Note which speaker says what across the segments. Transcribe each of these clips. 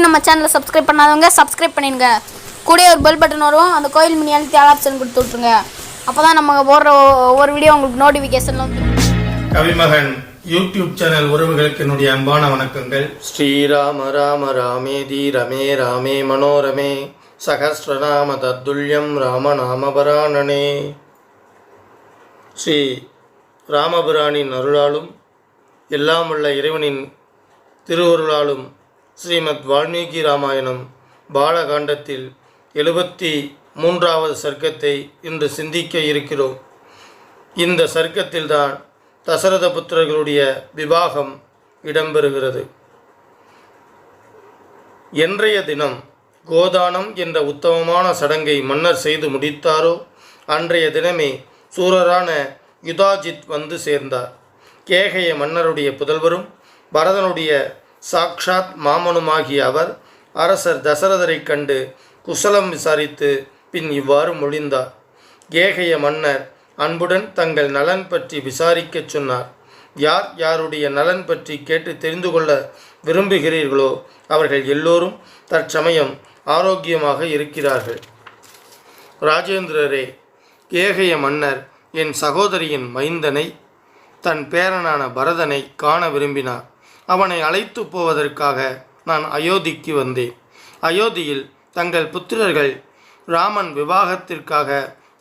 Speaker 1: நம்ம சேனலை சப்ஸ்கிரைப் பண்ணாதவங்க சப்ஸ்கிரைப் பண்ணிடுங்க. கூட ஒரு பெல் பட்டன் வரும், அந்த கோயில் மினி அழுத்தி ஆல் ஆப்ஷன் கொடுத்து விட்ருங்க. அப்போ தான் நம்ம போடுற ஒவ்வொரு வீடியோ உங்களுக்கு நோட்டிஃபிகேஷன் வந்துடும்.
Speaker 2: கவிமகன் யூடியூப் சேனல் உறவுகளுக்கு என்னுடைய அன்பான வணக்கங்கள். ஸ்ரீராம ராம ராமேதி ரமே ராமே மனோரமே சகஸ்ரநாம தத்துல்யம் ராமநாமபராணனே. ஸ்ரீ ராமபிரானின் அருளாலும் எல்லாம் உள்ள இறைவனின் திருவருளாலும் ஸ்ரீமத் வால்மீகி ராமாயணம் பாலகாண்டத்தில் 73வது சர்க்கத்தை இன்று சிந்திக்க இருக்கிறோம். இந்த சர்க்கத்தில்தான் தசரத புத்திரர்களுடைய விவாகம் இடம்பெறுகிறது. என்றைய தினம் கோதானம் என்ற உத்தமமான சடங்கை மன்னர் செய்து முடித்தாரோ அன்றைய தினமே சூரரான யுதாஜித் வந்து சேர்ந்தார். கேகய மன்னருடைய புதல்வரும் பரதனுடைய சாக்ஷாத் மாமனுமாகிய அவர் அரசர் தசரதரை கண்டு குசலம் விசாரித்து பின் இவ்வாறு மொழிந்தார். கேகய மன்னர் அன்புடன் தங்கள் நலன் பற்றி விசாரிக்கச் சொன்னார். யார் யாருடைய நலன் பற்றி கேட்டு தெரிந்து கொள்ள விரும்புகிறீர்களோ அவர்கள் எல்லோரும் தற்சமயம் ஆரோக்கியமாக இருக்கிறார்கள். ராஜேந்திரரே, கேகய மன்னர் என் சகோதரியின் மைந்தனை தன் பேரனான பரதனை காண விரும்பினார். அவனை அழைத்து போவதற்காக நான் அயோத்திக்கு வந்தேன். அயோத்தியில் தங்கள் புத்திரர்கள் ராமன் விவாகத்திற்காக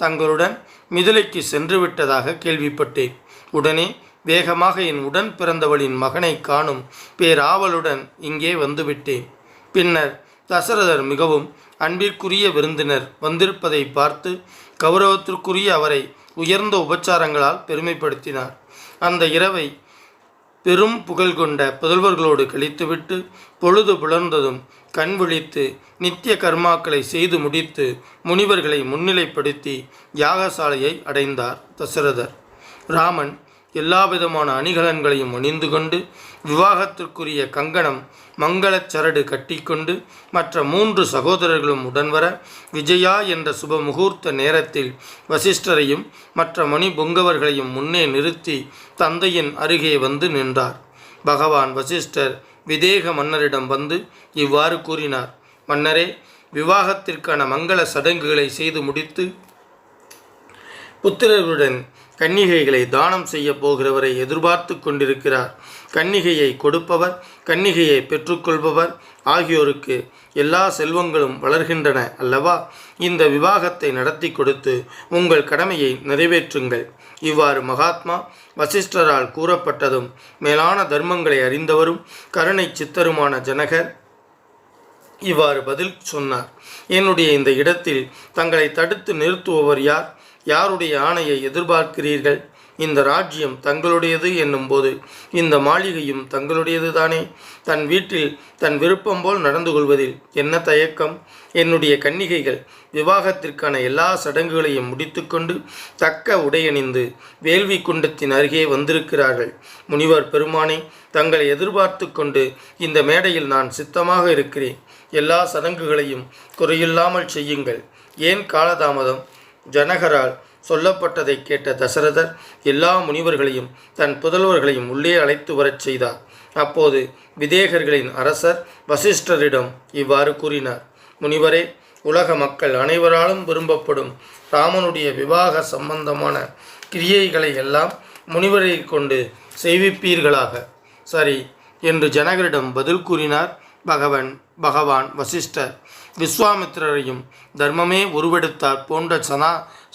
Speaker 2: தங்களுடன் மிதிலைக்கு சென்று விட்டதாக கேள்விப்பட்டேன். உடனே வேகமாக என் உடன் பிறந்தவளின் மகனை காணும் பேராவலுடன் இங்கே வந்துவிட்டேன். பின்னர் தசரதர் மிகவும் அன்பிற்குரிய விருந்தினர் வந்திருப்பதை பார்த்து கௌரவத்திற்குரிய அவரை உயர்ந்த உபச்சாரங்களால் பெருமைப்படுத்தினார். அந்த இரவை பெரும் புகழ் கொண்ட புதல்வர்களோடு கழித்துவிட்டு பொழுது புலர்ந்ததும் கண் விழித்து நித்திய கர்மாக்களை செய்து முடித்து முனிவர்களை முன்னிலைப்படுத்தி யாகசாலையை அடைந்தார் தசரதர். ராமன் எல்லாவிதமான அணிகலன்களையும் அணிந்து கொண்டு விவாகத்திற்குரிய கங்கணம் மங்களச் சரடு கட்டிக்கொண்டு மற்ற 3 சகோதரர்களும் உடன்வர விஜயா என்ற சுப முகூர்த்த நேரத்தில் வசிஷ்டரையும் மற்ற மணி பொங்கவர்களையும் முன்னே நிறுத்தி தந்தையின் அருகே வந்து நின்றார். பகவான் வசிஷ்டர் விதேக மன்னரிடம் வந்து இவ்வாறு கூறினார். மன்னரே, விவாகத்திற்கான மங்கள சடங்குகளை செய்து முடித்து புத்திரர்களுடன் கன்னிகைகளை தானம் செய்ய போகிறவரை எதிர்பார்த்து கொண்டிருக்கிறார். கன்னிகையை கொடுப்பவர், கன்னிகையை பெற்றுக்கொள்பவர் ஆகியோருக்கு எல்லா செல்வங்களும் வளர்கின்றன அல்லவா? இந்த விவாகத்தை நடத்தி கொடுத்து உங்கள் கடமையை நிறைவேற்றுங்கள். இவ்வாறு மகாத்மா வசிஷ்டரால் கூறப்பட்டதும் மேலான தர்மங்களை அறிந்தவரும் கருணை சித்தருமான ஜனகர் இவ்வாறு பதில் சொன்னார். என்னுடைய இந்த இடத்தில் தங்களை தடுத்து நிறுத்துபவர் யார்? யாருடைய ஆணையை எதிர்பார்க்கிறீர்கள்? இந்த ராஜ்யம் தங்களுடையது என்னும்போது இந்த மாளிகையும் தங்களுடையது தானே. தன் வீட்டில் தன் விருப்பம் போல் நடந்து கொள்வதில் என்ன தயக்கம்? என்னுடைய கன்னிகைகள் விவாகத்திற்கான எல்லா சடங்குகளையும் முடித்துக்கொண்டு தக்க உடையணிந்து வேள்வி குண்டத்தின் அருகே வந்திருக்கிறார்கள். முனிவர் பெருமானை தங்களை எதிர்பார்த்து கொண்டு இந்த மேடையில் நான் சித்தமாக இருக்கிறேன். எல்லா சடங்குகளையும் குறையில்லாமல் செய்யுங்கள். ஏன் காலதாமதம்? ஜனகரால் சொல்லப்பட்டதை கேட்ட தசரதர் எல்லா முனிவர்களையும் தன் புதல்வர்களையும் உள்ளே அழைத்து வரச் செய்தார். அப்போது விதேகர்களின் அரசர் வசிஷ்டரிடம் இவ்வாறு கூறினார். முனிவரே, உலக மக்கள் அனைவராலும் விரும்பப்படும் ராமனுடைய விவாக சம்பந்தமான கிரியைகளை எல்லாம் முனிவரை கொண்டு செய்விப்பீர்களாக. சரி என்று ஜனகரிடம் பதில் கூறினார் பகவான் வசிஷ்டர். விஸ்வாமித்திரரையும் தர்மமே உருவெடுத்தார் போன்ற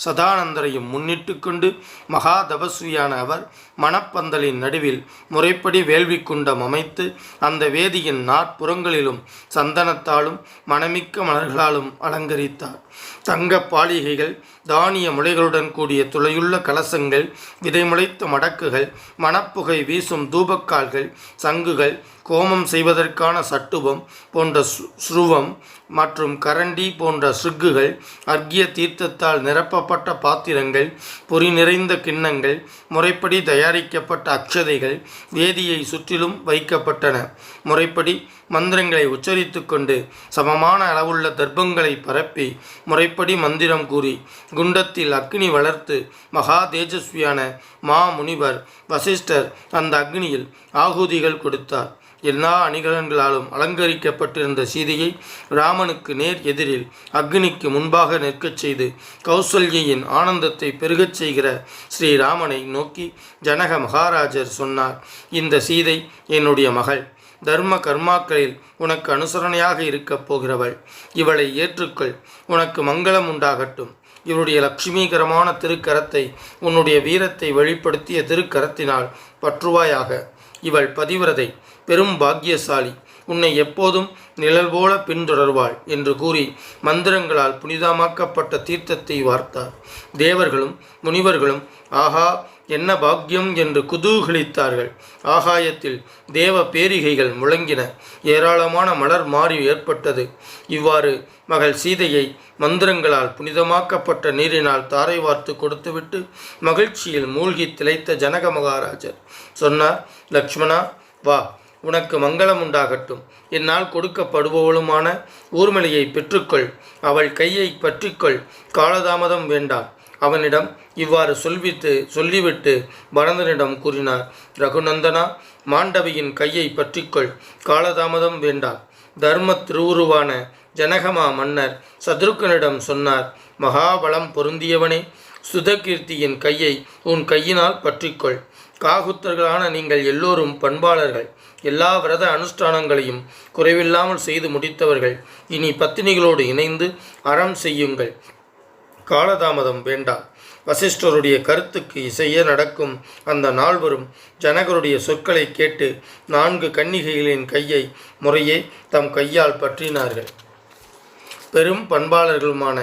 Speaker 2: சதானந்தரையும் முன்னிட்டு கொண்டு மகா தபஸ்வியான அவர் மணப்பந்தலின் நடுவில் முறைப்படி வேள்வி குண்டம் அமைத்து அந்த வேதியின் நாற்புறங்களிலும் சந்தனத்தாலும் மணமிக்க மலர்களாலும் அலங்கரித்தார். தங்க பாலிகைகள், தானிய முளைகளுடன் கூடிய துளையுள்ள கலசங்கள், விதைமுளைத்த மடக்குகள், மணப்புகை வீசும் தூபக்கால்கள், சங்குகள், கோமம் செய்வதற்கான சட்டுவம் போன்ற ஸ்ருவம் மற்றும் கரண்டி போன்ற சிக்குகள், அர்க்கிய தீர்த்தத்தால் நிரப்பப்பட்ட பாத்திரங்கள், பொறி நிறைந்த கிண்ணங்கள், முறைப்படி தயாரிக்கப்பட்ட அக்ஷதைகள் வேதியை சுற்றிலும் வைக்கப்பட்டன. முறைப்படி மந்திரங்களை உச்சரித்து கொண்டு சமமான அளவுள்ள தர்ப்பங்களை பரப்பி முறைப்படி மந்திரம் கூறி குண்டத்தில் அக்னி வளர்த்து மகா தேஜஸ்வியான மா முனிவர் வசிஷ்டர் அந்த அக்னியில் ஆகுதிகள் கொடுத்தார். எல்லா அணிகலன்களாலும் அலங்கரிக்கப்பட்டிருந்த சீதையை ராமனுக்கு நேர் எதிரில் அக்னிக்கு முன்பாக நிற்கச் செய்து கௌசல்யின் ஆனந்தத்தை பெருகச் செய்கிற ஸ்ரீராமனை நோக்கி ஜனக மகாராஜர் சொன்னார். இந்த சீதை என்னுடைய மகள், தர்ம கர்மாக்களில் உனக்கு அனுசரணையாக இருக்கப் போகிறவள். இவளை ஏற்றுக்கொள், உனக்கு மங்களம் உண்டாகட்டும். இவருடைய லட்சுமிகரமான திருக்கரத்தை உன்னுடைய வீரத்தை வெளிப்படுத்திய திருக்கரத்தினால் பற்றுவாயாக. இவள் பதிவிரதை, பெரும் பாக்கியசாலி, உன்னை எப்போதும் நிழல் போல பின்தொடர்வாள் என்று கூறி மந்திரங்களால் புனிதமாக்கப்பட்ட தீர்த்தத்தை வார்த்தார். தேவர்களும் முனிவர்களும் ஆஹா என்ன பாக்கியம் என்று குதூகலித்தார்கள். ஆகாயத்தில் தேவ பேரிகைகள் முழங்கின. ஏராளமான மலர் மாறி ஏற்பட்டது. இவ்வாறு மகள் சீதையை மந்திரங்களால் புனிதமாக்கப்பட்ட நீரினால் தாரை வார்த்து கொடுத்துவிட்டு மகிழ்ச்சியில் மூழ்கி திளைத்த ஜனக மகாராஜர் சொன்னார், லக்ஷ்மணா வா, உனக்கு மங்களம் உண்டாகட்டும். என்னால் கொடுக்கப்படுபவளுமான ஊர்மிளையை பெற்றுக்கொள். அவள் கையை பற்றிக்கொள். காலதாமதம் வேண்டாம். அவனிடம் இவ்வாறு சொல்லிவிட்டு பரதனிடம் கூறினார், ரகுநந்தனா, மாண்டவியின் கையை பற்றிக்கொள். காலதாமதம் வேண்டாம். தர்ம திருவுருவான ஜனகமா மன்னர் சத்ருக்கனிடம் சொன்னார், மகாபலம் பொருந்தியவனே, சுதகீர்த்தியின் கையை உன் கையினால் பற்றிக்கொள். காகுத்தர்களான நீங்கள் எல்லோரும் பண்பாளர்கள். எல்லா விரத அனுஷ்டானங்களையும் குறைவில்லாமல் செய்து முடித்தவர்கள். இனி பத்தினிகளோடு இணைந்து அறம் செய்யுங்கள். காலதாமதம் வேண்டாம். வசிஷ்டருடைய கருத்துக்கு இசைய நடக்கும் அந்த நால்வரும் ஜனகருடைய சொற்களை கேட்டு 4 கன்னிகைகளின் கையை முறையே தம் கையால் பற்றினார்கள். பெரும் பண்பாளர்களுமான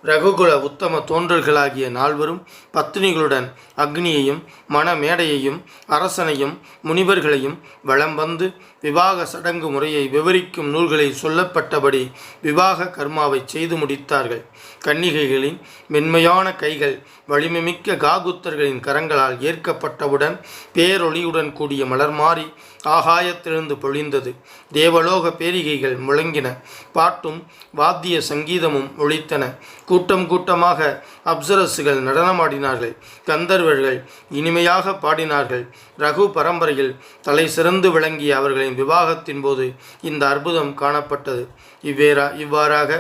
Speaker 2: ரகுகுல உத்தம தோன்றல்களாகிய நால்வரும் பத்தினிகளுடன் அக்னியையும் மணமேடையையும் அரசனையும் முனிவர்களையும் வலம் வந்து விவாக சடங்கு முறையை விவரிக்கும் நூல்களில் சொல்லப்பட்டபடி விவாக கர்மாவை செய்து முடித்தார்கள். கன்னிகைகளின் மென்மையான கைகள் வலிமைமிக்க காகுத்தர்களின் கரங்களால் ஏற்கப்பட்டவுடன் பேரொளியுடன் கூடிய மலர் மாறி ஆகாயத்திலிருந்து பொழிந்தது. தேவலோக பேரிகைகள் முழங்கின. பாட்டும் வாத்திய சங்கீதமும் ஒலித்தன. கூட்டம் கூட்டமாக அப்சரசுகள் நடனமாடினார்கள். கந்தர்வர்கள் இனிமையாக பாடினார்கள். ரகு பரம்பரையில் தலை சிறந்து விளங்கிய அவர்களின் விவாகத்தின் போது இந்த அற்புதம் காணப்பட்டது. இவ்வாறாக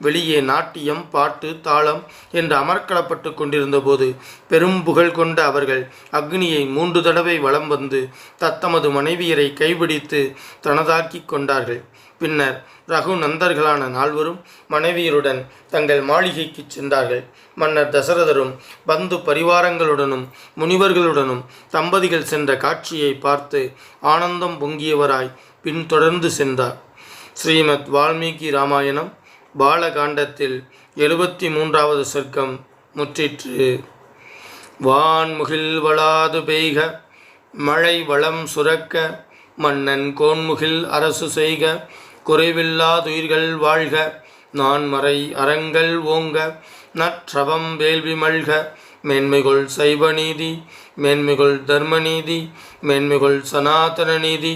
Speaker 2: வெளியே நாட்டியம், பாட்டு, தாளம் என்று அமர்க்களப்பட்டு கொண்டிருந்த போது பெரும் புகழ் கொண்ட அவர்கள் அக்னியை 3 தடவை வலம் வந்து தத்தமது மனைவியரை கைபிடித்து தனதாக்கி கொண்டார்கள். பின்னர் ரகு நந்தர்களான நால்வரும் மனைவியருடன் தங்கள் மாளிகைக்கு சென்றார்கள். மன்னர் தசரதரும் பந்து பரிவாரங்களுடனும் முனிவர்களுடனும் தம்பதிகள் சென்ற காட்சியை பார்த்து ஆனந்தம் பொங்கியவராய் பின்தொடர்ந்து சென்றார். ஸ்ரீமத் வால்மீகி ராமாயணம் பாலகாண்டத்தில் 73வது சர்க்கம் முற்றிற்று. வான்முகில் வளாது பெய்க, மழை வளம் சுரக்க, மன்னன் கோன்முகில் அரசு செய்க, குறைவில்லாதுயிர்கள் வாழ்க, நான்மறை அறங்கள் ஓங்க, நற்றவம் வேள்வி மல்க, மேன்மைகொள் சைவநீதி, மேன்மைகொள் தர்மநீதி, மேன்மைகொள் சனாதன நீதி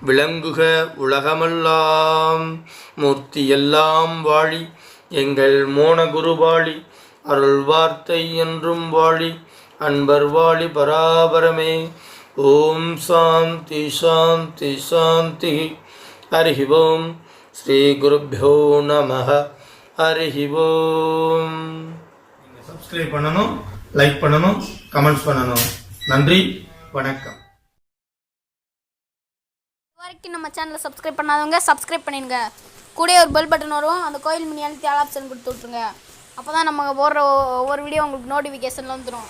Speaker 2: விளங்குக உலகமெல்லாம். மூர்த்தி எல்லாம் வாழி, எங்கள் மோனகுருவாழி, அருள் வார்த்தை என்றும் வாழி, அன்பர் வாழி பராபரமே. ஓம் சாந்தி சாந்தி சாந்தி. ஹரி ஓம். ஸ்ரீ குருப்யோ நமஹ. ஹரி ஓம். சப்ஸ்கிரைப் பண்ணணும், லைக் பண்ணணும், கமெண்ட்ஸ் பண்ணணும். நன்றி, வணக்கம்.
Speaker 1: இதுவரைக்கும் நம்ம சேனலை சப்ஸ்கிரைப் பண்ணாதவங்க சப்ஸ்கிரைப் பண்ணிடுங்க. கூட ஒரு பெல் பட்டன் வரும், அந்த கோயில் மினி அழுத்தி ஆல் ஆப்ஷன் கொடுத்து விட்ருங்க. அப்போ தான் நம்ம போடுற ஒவ்வொரு வீடியோ உங்களுக்கு நோட்டிஃபிகேஷனில் வந்துடும்.